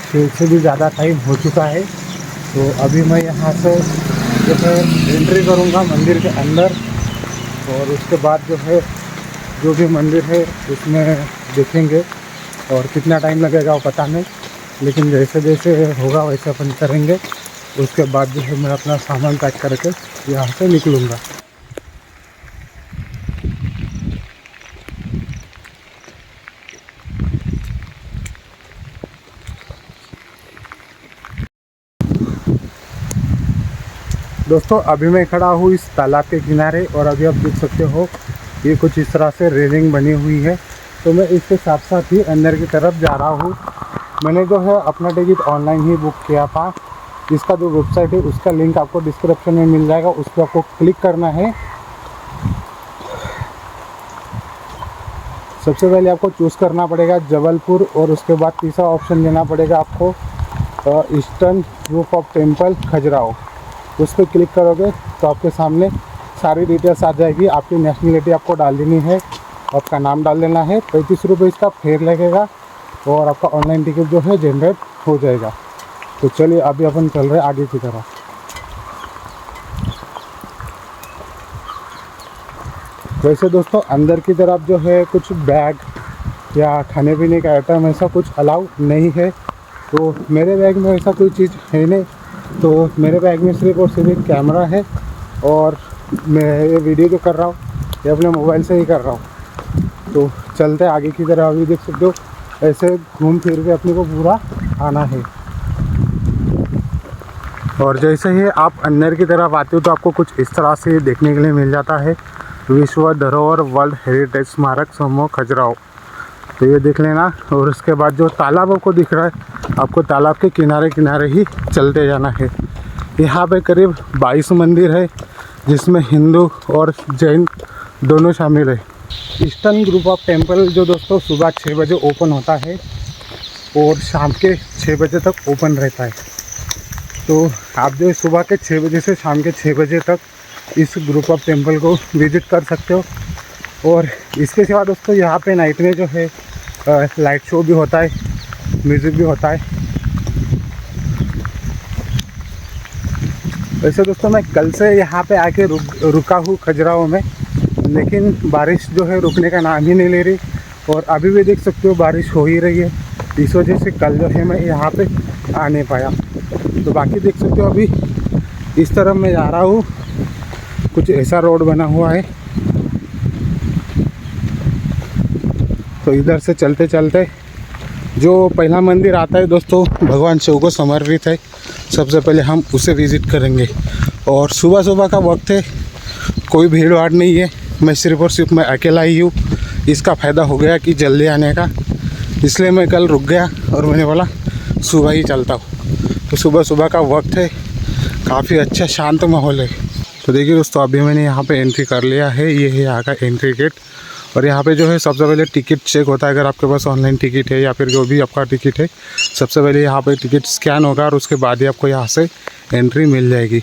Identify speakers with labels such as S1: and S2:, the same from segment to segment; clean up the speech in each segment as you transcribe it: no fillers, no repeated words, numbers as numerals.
S1: 6 से भी ज़्यादा टाइम हो चुका है। तो अभी मैं यहाँ से जो है एंट्री करूँगा मंदिर के अंदर, और उसके बाद जो है जो भी मंदिर है उसमें देखेंगे, और कितना टाइम लगेगा वो पता नहीं, लेकिन जैसे जैसे होगा वैसे अपन करेंगे। उसके बाद जो है मैं अपना सामान पैक करके यहाँ से निकलूँगा। दोस्तों अभी मैं खड़ा हूँ इस तालाब के किनारे, और अभी आप देख सकते हो ये कुछ इस तरह से रेलिंग बनी हुई है। तो मैं इसके साथ साथ ही अंदर की तरफ जा रहा हूँ। मैंने जो है अपना टिकट ऑनलाइन ही बुक किया था। इसका जो वेबसाइट है उसका लिंक आपको डिस्क्रिप्शन में मिल जाएगा, उस पर आपको क्लिक करना है। सबसे पहले आपको चूज़ करना पड़ेगा जबलपुर, और उसके बाद तीसरा ऑप्शन देना पड़ेगा आपको eastern group of temple Khajuraho. उस पर क्लिक करोगे तो आपके सामने सारी डिटेल्स आ जाएगी। आपकी नेशनलिटी आपको डाल देनी है, आपका नाम डाल देना है। 35 रुपये इसका फेयर लगेगा, और आपका ऑनलाइन टिकट जो है जनरेट हो जाएगा। तो चलिए अभी अपन चल रहे आगे की तरफ। वैसे दोस्तों अंदर की तरफ जो है कुछ बैग या खाने पीने का आइटम ऐसा कुछ अलाउ नहीं है। तो मेरे बैग में ऐसा कोई चीज़ है नहीं। तो मेरे बैग में सिर्फ और सिर्फ एक कैमरा है, और मैं ये वीडियो जो कर रहा हूँ ये अपने मोबाइल से ही कर रहा हूँ। तो चलते आगे की तरफ। अभी देख सकते हो ऐसे घूम फिर के अपने को पूरा आना है। और जैसे ही आप अंदर की तरफ आते हो तो आपको कुछ इस तरह से देखने के लिए मिल जाता है, विश्व धरोहर वर्ल्ड हेरिटेज स्मारक समूह खजुराहो। तो ये देख लेना। और उसके बाद जो तालाब आपको दिख रहा है, आपको तालाब के किनारे किनारे ही चलते जाना है। यहाँ पे करीब 22 मंदिर है, जिसमें हिंदू और जैन दोनों शामिल है। ईस्टर्न ग्रुप ऑफ टेम्पल जो दोस्तों सुबह 6 बजे ओपन होता है, और शाम के 6 बजे तक ओपन रहता है। तो आप जो सुबह के 6 बजे से शाम के 6 बजे तक इस ग्रुप ऑफ टेम्पल को विज़िट कर सकते हो। और इसके सिवा दोस्तों यहाँ पे नाइट में जो है लाइट शो भी होता है, म्यूज़िक भी होता है। वैसे दोस्तों मैं कल से यहाँ पे आके रुका हूँ खजुराहो में, लेकिन बारिश जो है रुकने का नाम ही नहीं ले रही। और अभी भी देख सकते हो बारिश हो ही रही है। इस वजह से कल जो है मैं यहाँ पे आ नहीं पाया। तो बाकी देख सकते हो अभी इस तरफ मैं जा रहा हूँ, कुछ ऐसा रोड बना हुआ है। तो इधर से चलते चलते जो पहला मंदिर आता है दोस्तों भगवान शिव को समर्पित है, सबसे पहले हम उसे विज़िट करेंगे। और सुबह सुबह का वक्त है, कोई भीड़ भाड़ नहीं है। मैं सिर्फ और सिर्फ मैं अकेला ही हूँ। इसका फ़ायदा हो गया कि जल्दी आने का, इसलिए मैं कल रुक गया और मैंने बोला सुबह ही चलता हूँ। तो सुबह सुबह का वक्त है, काफ़ी अच्छा शांत माहौल है। तो देखिए दोस्तों अभी मैंने यहाँ पे एंट्री कर लिया है। ये है यहाँ का एंट्री गेट। और यहाँ पे जो है सबसे पहले टिकट चेक होता है। अगर आपके पास ऑनलाइन टिकट है या फिर जो भी आपका टिकट है, सबसे पहले यहाँ पे टिकट स्कैन होगा, और उसके बाद ही आपको यहाँ से एंट्री मिल जाएगी।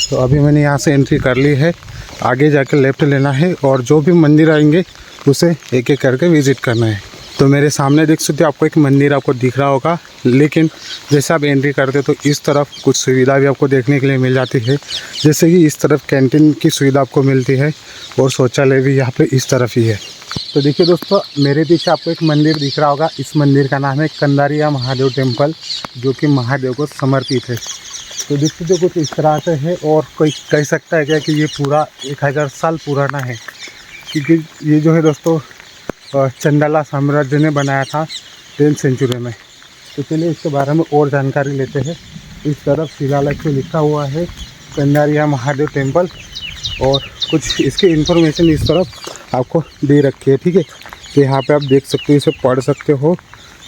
S1: तो अभी मैंने यहाँ से एंट्री कर ली है। आगे जाके लेफ़्ट लेना है, और जो भी मंदिर आएंगे उसे एक एक करके विज़िट करना है। तो मेरे सामने देख सकते हो आपको एक मंदिर आपको दिख रहा होगा, लेकिन जैसे आप एंट्री करते तो इस तरफ कुछ सुविधा भी आपको देखने के लिए मिल जाती है। जैसे कि इस तरफ कैंटीन की सुविधा आपको मिलती है, और शौचालय भी यहाँ पे इस तरफ ही है। तो देखिए दोस्तों मेरे पीछे आपको एक मंदिर दिख रहा होगा। इस मंदिर का नाम है कंदारिया महादेव टेम्पल, जो कि महादेव को समर्पित है। तो देखिए जो कुछ इस तरह से है, और कोई कह सकता है क्या कि ये पूरा 1000 साल पुराना है, क्योंकि ये जो है दोस्तों चंदाला साम्राज्य ने बनाया था 10th सेंचुरी में। तो चलिए इसके बारे में और जानकारी लेते हैं। इस तरफ शिलालेख में लिखा हुआ है कंदारिया महादेव टेम्पल, और कुछ इसकी इन्फॉर्मेशन इस तरफ आपको दे रखी है। ठीक है, तो यहाँ पे आप देख सकते हो, इसे पढ़ सकते हो,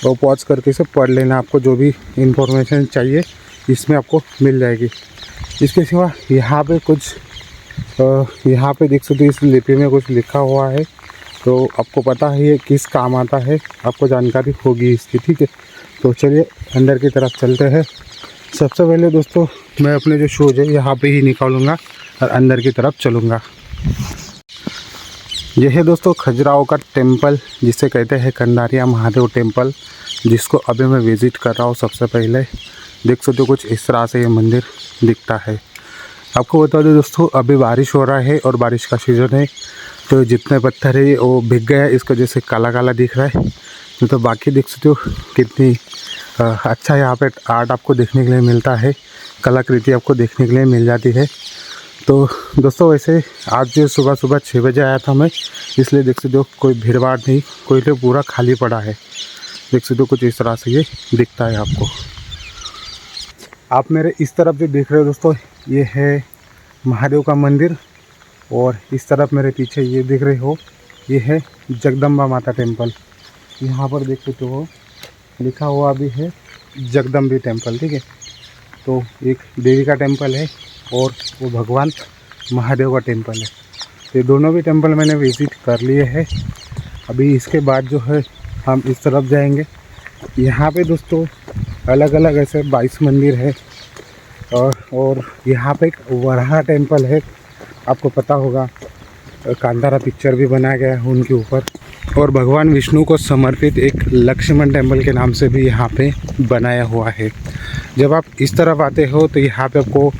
S1: और पॉज करके इसे पढ़ लेना। आपको जो भी इन्फॉर्मेशन चाहिए इसमें आपको मिल जाएगी। इसके सिवा यहाँ पे कुछ यहाँ पे देख सकते हो इस लिपि में कुछ लिखा हुआ है। तो आपको पता है ये किस काम आता है, आपको जानकारी होगी इसकी। ठीक है, तो चलिए अंदर की तरफ चलते हैं। सबसे पहले दोस्तों मैं अपने जो शूज़ है यहाँ पे ही निकालूंगा और अंदर की तरफ चलूँगा। यह है दोस्तों खजुराहो का टेम्पल, जिसे कहते हैं कंदारिया महादेव टेम्पल। जिसको अभी मैं विज़िट कर रहा हूँ। सबसे पहले देख सकते हो कुछ इस तरह से ये मंदिर दिखता है। आपको बता दो दोस्तों, अभी बारिश हो रहा है और बारिश का सीज़न है, तो जितने पत्थर है वो भीग गया, इसको जैसे काला काला दिख रहा है। तो बाकी देख सकते हो कितनी अच्छा यहाँ पे आर्ट आपको देखने के लिए मिलता है, कलाकृति आपको देखने के लिए मिल जाती है। तो दोस्तों वैसे आज सुबह सुबह 6 बजे आया था मैं, इसलिए देख सकते हो कोई भीड़ भाड़ नहीं, कोई तो पूरा खाली पड़ा है। देख सकते हो कुछ इस तरह से ये दिखता है आपको। आप मेरे इस तरफ जो देख रहे हो दोस्तों, ये है महादेव का मंदिर, और इस तरफ मेरे पीछे ये देख रहे हो, ये है जगदम्बा माता टेम्पल। यहाँ पर देख सकते हो लिखा हुआ भी है जगदम्बी टेम्पल, ठीक है। तो एक देवी का टेम्पल है और वो भगवान महादेव का टेम्पल है। तो ये दोनों भी टेम्पल मैंने विज़िट कर लिए हैं। अभी इसके बाद जो है हम इस तरफ जाएंगे। यहाँ पे दोस्तों अलग अलग ऐसे 22 मंदिर है, और यहाँ पे एक वराह टेम्पल है, आपको पता होगा कांतारा पिक्चर भी बनाया गया है उनके ऊपर। और भगवान विष्णु को समर्पित एक लक्ष्मण टेम्पल के नाम से भी यहाँ पे बनाया हुआ है। जब आप इस तरफ आते हो तो यहाँ पे आपको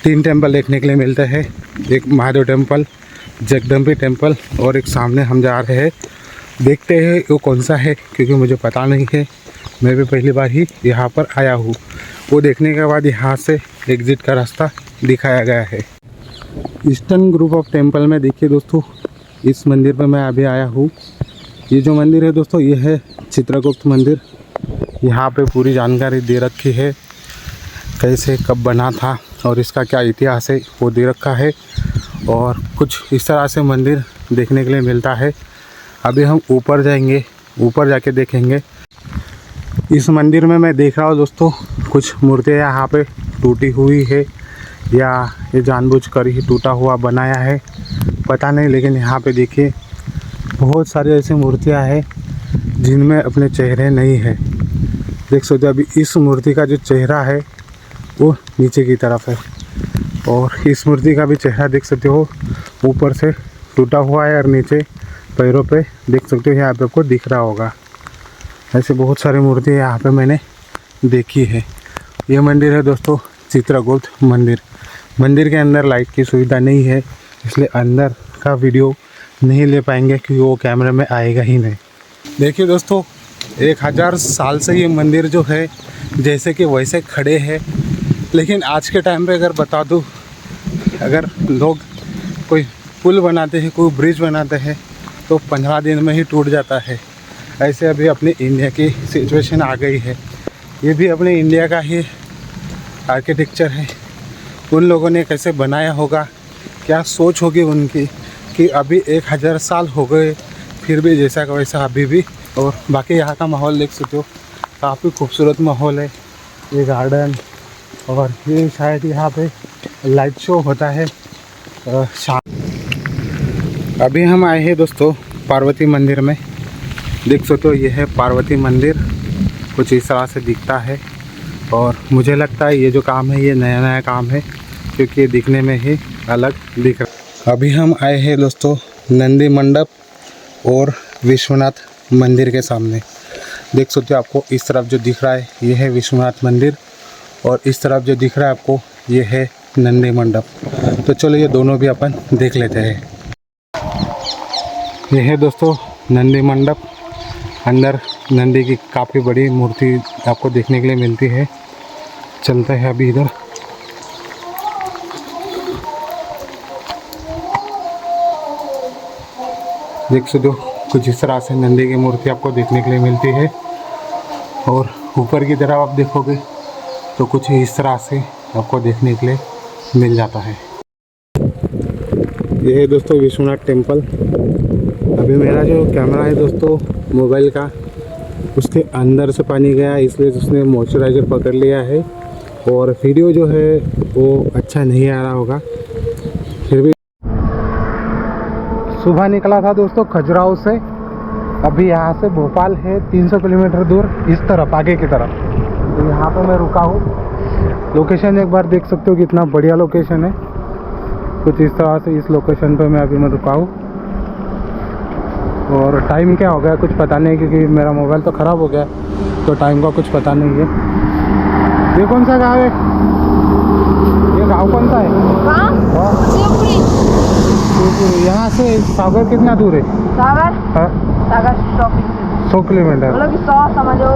S1: 3 टेम्पल देखने के लिए मिलते हैं, एक महादेव टेम्पल, जगदम्बी टेम्पल, और एक सामने हम जा रहे हैं, देखते हैं वो कौन सा है, क्योंकि मुझे पता नहीं है, मैं भी पहली बार ही यहाँ पर आया हूँ। वो देखने के बाद यहाँ से एग्ज़िट का रास्ता दिखाया गया है। ईस्टर्न ग्रुप ऑफ टेम्पल में देखिए दोस्तों, इस मंदिर पर मैं अभी आया हूँ। ये जो मंदिर है दोस्तों, ये है चित्रगुप्त मंदिर। यहाँ पे पूरी जानकारी दे रखी है, कैसे कब बना था और इसका क्या इतिहास है वो दे रखा है। और कुछ इस तरह से मंदिर देखने के लिए मिलता है। अभी हम ऊपर जाएंगे, ऊपर जाके देखेंगे। इस मंदिर में मैं देख रहा हूँ दोस्तों, कुछ मूर्तियाँ यहाँ पे टूटी हुई है, या ये जानबूझकर ही टूटा हुआ बनाया है, पता नहीं। लेकिन यहाँ पे देखिए बहुत सारी ऐसी मूर्तियाँ हैं जिनमें अपने चेहरे नहीं है। देख सकते हो अभी इस मूर्ति का जो चेहरा है वो नीचे की तरफ है, और इस मूर्ति का भी चेहरा देख सकते हो ऊपर से टूटा हुआ है, और नीचे पैरों पे देख सकते हो यहाँ पे आपको दिख रहा होगा। ऐसे बहुत सारी मूर्तियाँ यहाँ पे मैंने देखी है। ये मंदिर है दोस्तों चित्रगुप्त मंदिर। मंदिर के अंदर लाइट की सुविधा नहीं है, इसलिए अंदर का वीडियो नहीं ले पाएंगे, क्योंकि वो कैमरे में आएगा ही नहीं। देखिए दोस्तों, 1000 साल से ये मंदिर जो है जैसे कि वैसे खड़े हैं, लेकिन आज के टाइम पे अगर बता दूँ, अगर लोग कोई पुल बनाते हैं, कोई ब्रिज बनाते हैं, तो 15 दिन में ही टूट जाता है। ऐसे अभी अपने इंडिया की सिचुएशन आ गई है। ये भी अपने इंडिया का ही आर्किटेक्चर है। उन लोगों ने कैसे बनाया होगा, क्या सोच होगी उनकी, कि अभी 1000 साल हो गए फिर भी जैसा का वैसा अभी भी। और बाकी यहाँ का माहौल देख सकते हो, काफ़ी खूबसूरत माहौल है। ये गार्डन, और ये शायद यहाँ पे लाइट शो होता है शाम। अभी हम आए हैं दोस्तों पार्वती मंदिर में। देख सकते हो ये है पार्वती मंदिर, कुछ इस तरह से दिखता है। और मुझे लगता है ये जो काम है ये नया नया काम है, क्योंकि ये दिखने में ही अलग दिख रहा है। अभी हम आए हैं दोस्तों नंदी मंडप और विश्वनाथ मंदिर के सामने। देख सकते हो आपको इस तरफ जो दिख रहा है ये है विश्वनाथ मंदिर, और इस तरफ जो दिख रहा है आपको ये है नंदी मंडप। तो चलो ये दोनों भी अपन देख लेते हैं। ये है दोस्तों नंदी मंडप। अंदर नंदी की काफ़ी बड़ी मूर्ति आपको देखने के लिए मिलती है। चलते हैं अभी इधर। देख सकते हो कुछ इस तरह से नंदी की मूर्ति आपको देखने के लिए मिलती है, और ऊपर की तरफ आप देखोगे तो कुछ इस तरह से आपको देखने के लिए मिल जाता है। ये है दोस्तों विश्वनाथ टेम्पल। अभी मेरा जो कैमरा है दोस्तों मोबाइल का, उसके अंदर से पानी गया, इसलिए उसने मॉइस्चराइज़र पकड़ लिया है, और वीडियो जो है वो अच्छा नहीं आ रहा होगा। फिर भी सुबह निकला था दोस्तों खजुराहो से। अभी यहाँ से भोपाल है 300 किलोमीटर दूर इस तरफ आगे की तरफ। तो यहाँ पर मैं रुका हूँ। लोकेशन एक बार देख सकते हो कितना बढ़िया लोकेशन है। कुछ इस तरह से इस लोकेशन पर मैं अभी रुका हूँ। और टाइम क्या हो गया कुछ पता नहीं, क्योंकि मेरा मोबाइल तो ख़राब हो गया, तो टाइम का कुछ पता नहीं है। ये कौन सा गाँव है? ये गाँव कौन सा है?
S2: शिवपुरी।
S1: यहाँ से सागर कितना दूर है?
S2: सागर?
S1: हाँ,
S2: सागर
S1: 100 किलोमीटर।
S2: मतलब कि 100 समझो,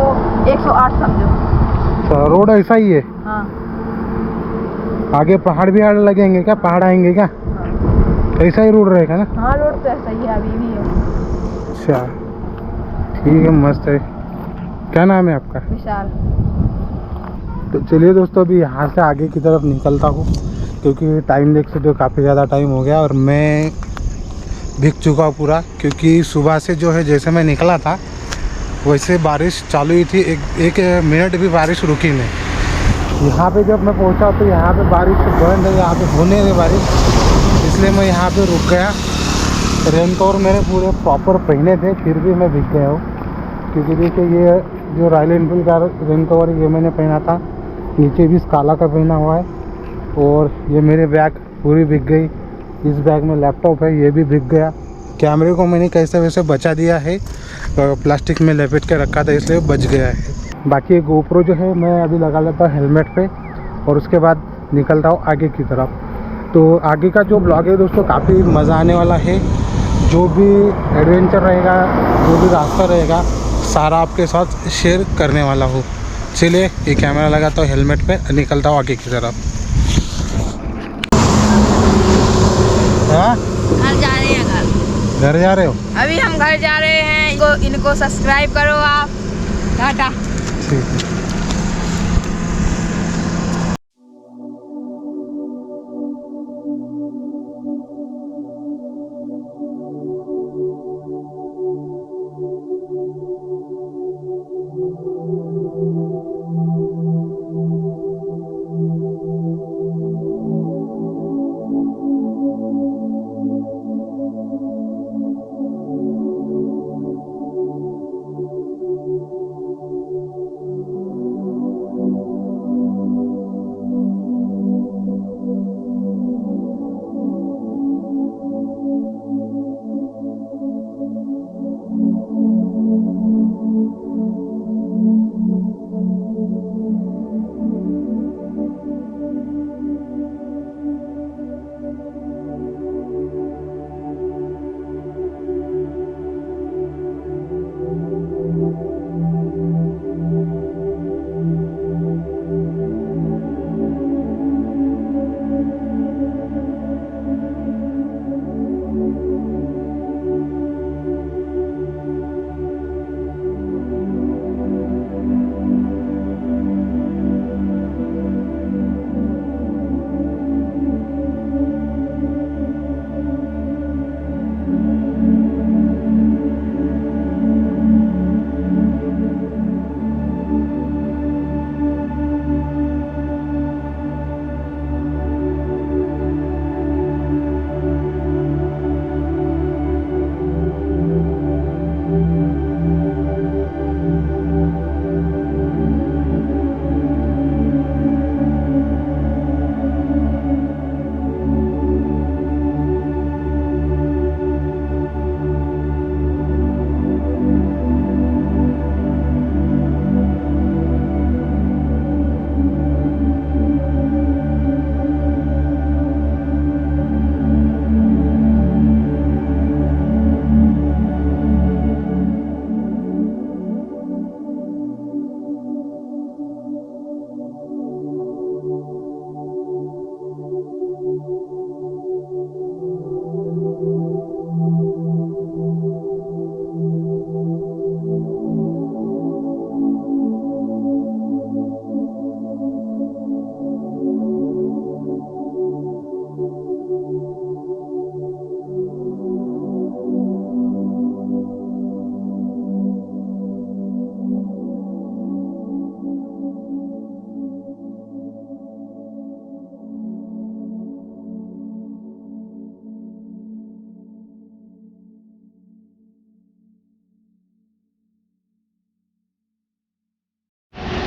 S2: 108 समझो।
S1: तो रोड ऐसा ही है?
S2: हाँ।
S1: आगे पहाड़ भी लगेंगे क्या? पहाड़ आएंगे क्या? ऐसा ही रोड रहेगा ना?
S2: हाँ, रोड तो ऐसा ही है, अभी भी है।
S1: अच्छा, ठीक है, मस्त है। क्या नाम है आपका?
S2: विशाल।
S1: तो चलिए दोस्तों, अभी यहाँ से आगे की तरफ निकलता हूँ, क्योंकि टाइम देख सकते हो काफ़ी ज़्यादा टाइम हो गया और मैं भीग चुका हूँ पूरा, क्योंकि सुबह से जो है जैसे मैं निकला था वैसे बारिश चालू ही थी, एक मिनट भी बारिश रुकी नहीं। यहाँ पे जब मैं पहुँचा तो यहाँ पे बारिश बंद है, यहाँ पे होने लगी बारिश, इसलिए मैं यहाँ पे रुक गया। रेन कवर मेरे पूरे प्रॉपर पहने थे, फिर भी मैं भीग गया हूँ, क्योंकि देखिए ये जो रॉयल एनफील्ड का रेन कवर ये मैंने पहना था, नीचे भी काला का पहना हुआ है, और ये मेरे बैग पूरी भीग गई। इस बैग में लैपटॉप है, ये भी भीग गया। कैमरे को मैंने कैसे वैसे बचा दिया है, प्लास्टिक में लपेट के रखा था इसलिए बच गया है। बाकी ये गोप्रो जो है मैं अभी लगा लेता हूँ हेलमेट पे, और उसके बाद निकलता हूँ आगे की तरफ। तो आगे का जो ब्लॉग है दोस्तों काफ़ी मज़ा आने वाला है, जो भी एडवेंचर रहेगा, जो भी रास्ता रहेगा, सारा आपके साथ शेयर करने वाला हूँ। चलिए ये कैमरा लगाता हूँ हेलमेट पे, निकलता हूँ आगे की तरफ। हाँ,
S2: घर जा रहे हैं।
S1: घर जा रहे हो?
S2: अभी हम घर जा रहे हैं। इनको सब्सक्राइब करो आप। टाटा।
S1: ठीक है।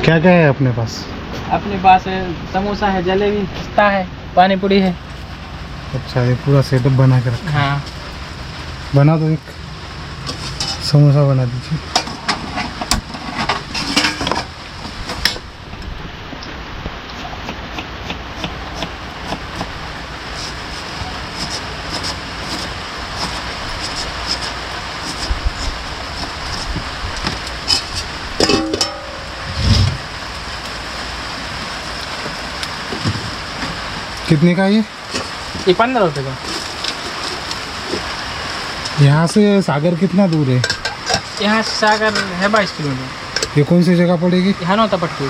S1: क्या क्या है अपने पास?
S3: अपने पास है समोसा है, जलेबी, पिस्ता है, पानी पूरी है।
S1: अच्छा, ये पूरा सेटअप बना के रखा है।
S3: हाँ।
S1: बना दो एक। समोसा बना दीजिए। कितने का ये?
S3: ये 15 रुपये का।
S1: यहाँ से सागर कितना दूर है?
S3: यहाँ से सागर है 22 किलोमीटर।
S1: ये कौन सी जगह पड़ेगी?
S3: यहाँ नौता पट्टी।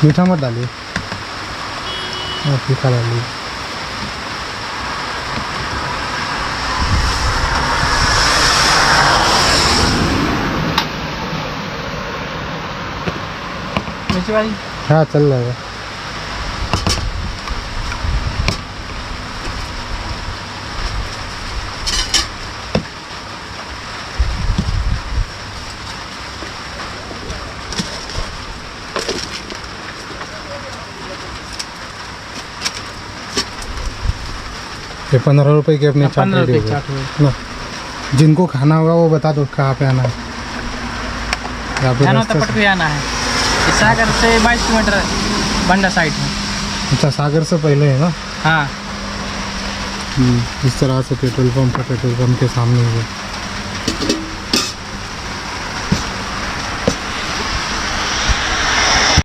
S1: मीठा मत डालिए, तीखा डालिए।
S3: मिर्ची वाली
S1: हाँ चल जाएगा। ये 15 रुपए की अपनी चाट
S3: 15
S1: रेडी
S3: रुपये
S1: हो गई।
S3: चाट हुई।
S1: ना, जिनको खाना होगा वो बता दो कहाँ पे आना है। यहाँ पे
S3: यहाँ
S1: रास्ता
S3: नौता पट्टी आना है। ये सागर से 22 किलोमीटर बंडा साइड है।
S1: अच्छा, सागर से पहले है ना?
S3: हाँ।
S1: इस तरह से पेट्रोल पंप है, पेट्रोल पंप के सामने ही है।